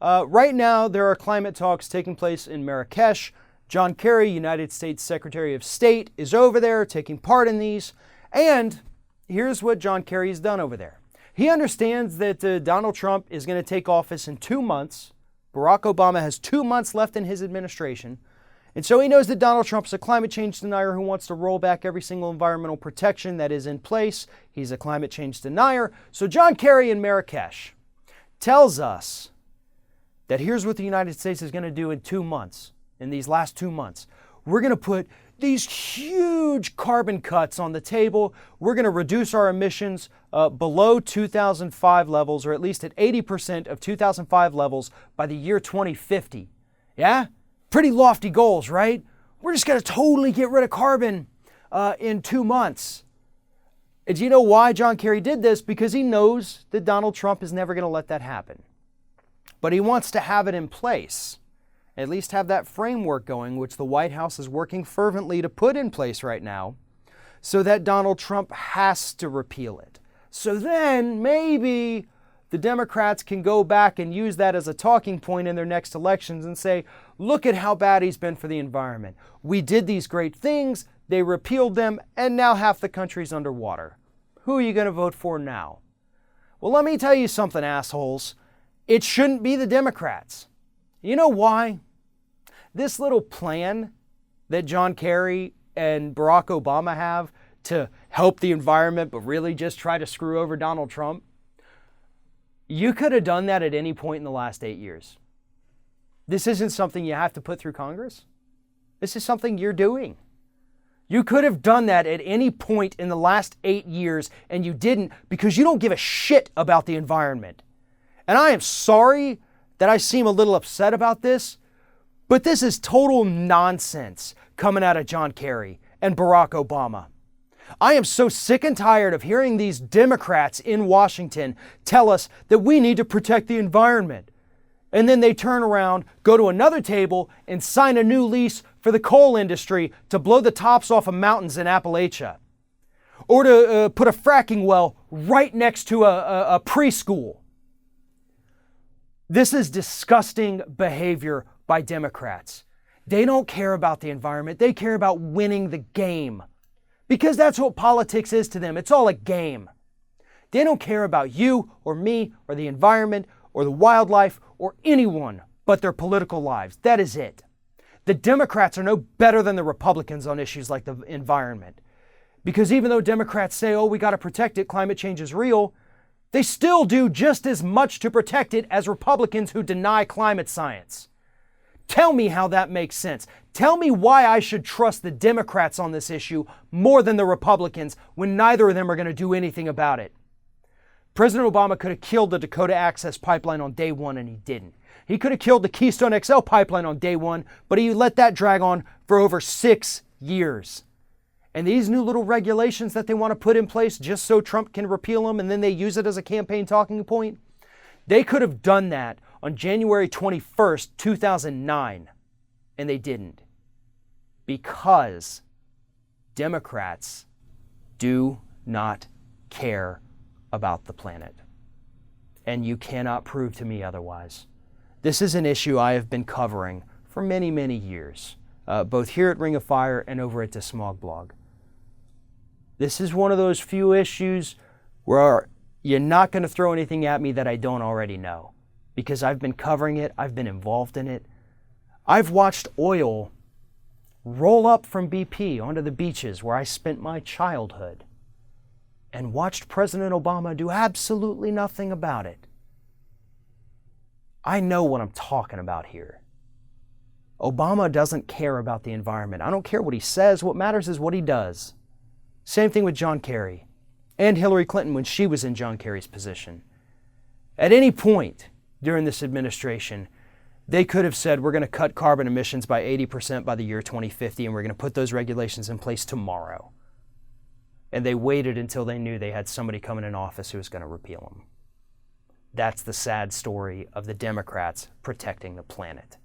Right now, there are climate talks taking place in Marrakesh. John Kerry, United States Secretary of State, is over there taking part in these. And here's what John Kerry has done over there. He understands that Donald Trump is going to take office in 2 months. Barack Obama has 2 months left in his administration. And so he knows that Donald Trump is a climate change denier who wants to roll back every single environmental protection that is in place. He's a climate change denier. So John Kerry in Marrakesh tells us that here's what the United States is going to do in 2 months, in these last 2 months. We're going to put these huge carbon cuts on the table. We're going to reduce our emissions below 2005 levels, or at least at 80% of 2005 levels by the year 2050. Yeah? Pretty lofty goals, right? We're just going to totally get rid of carbon in 2 months. And do you know why John Kerry did this? Because he knows that Donald Trump is never going to let that happen. But he wants to have it in place. At least have that framework going, which the White House is working fervently to put in place right now, so that Donald Trump has to repeal it. So then maybe the Democrats can go back and use that as a talking point in their next elections and say, look at how bad he's been for the environment. We did these great things, they repealed them, and now half the country's underwater. Who are you going to vote for now? Well, let me tell you something, assholes. It shouldn't be the Democrats. You know why? This little plan that John Kerry and Barack Obama have to help the environment, but really just try to screw over Donald Trump, you could have done that at any point in the last 8 years. This isn't something you have to put through Congress. This is something you're doing. You could have done that at any point in the last 8 years, and you didn't because you don't give a shit about the environment. And I am sorry that I seem a little upset about this, but this is total nonsense coming out of John Kerry and Barack Obama. I am so sick and tired of hearing these Democrats in Washington tell us that we need to protect the environment. And then they turn around, go to another table, and sign a new lease for the coal industry to blow the tops off of mountains in Appalachia. Or to put a fracking well right next to a preschool. This is disgusting behavior by Democrats. They don't care about the environment. They care about winning the game. Because that's what politics is to them. It's all a game. They don't care about you or me or the environment or the wildlife or anyone but their political lives. That is it. The Democrats are no better than the Republicans on issues like the environment. Because even though Democrats say, oh, we got to protect it, climate change is real, they still do just as much to protect it as Republicans who deny climate science. Tell me how that makes sense. Tell me why I should trust the Democrats on this issue more than the Republicans when neither of them are going to do anything about it. President Obama could have killed the Dakota Access Pipeline on day one, and he didn't. He could have killed the Keystone XL pipeline on day one, but he let that drag on for over 6 years. And these new little regulations that they want to put in place just so Trump can repeal them and then they use it as a campaign talking point, they could have done that on January 21st, 2009, and they didn't. Because Democrats do not care about the planet. And you cannot prove to me otherwise. This is an issue I have been covering for many, many years, both here at Ring of Fire and over at the Smog Blog. This is one of those few issues where you're not going to throw anything at me that I don't already know. Because I've been covering it, I've been involved in it. I've watched oil roll up from BP onto the beaches where I spent my childhood and watched President Obama do absolutely nothing about it. I know what I'm talking about here. Obama doesn't care about the environment. I don't care what he says. What matters is what he does. Same thing with John Kerry and Hillary Clinton when she was in John Kerry's position. At any point during this administration, they could have said, we're going to cut carbon emissions by 80% by the year 2050, and we're going to put those regulations in place tomorrow. And they waited until they knew they had somebody coming in office who was going to repeal them. That's the sad story of the Democrats protecting the planet.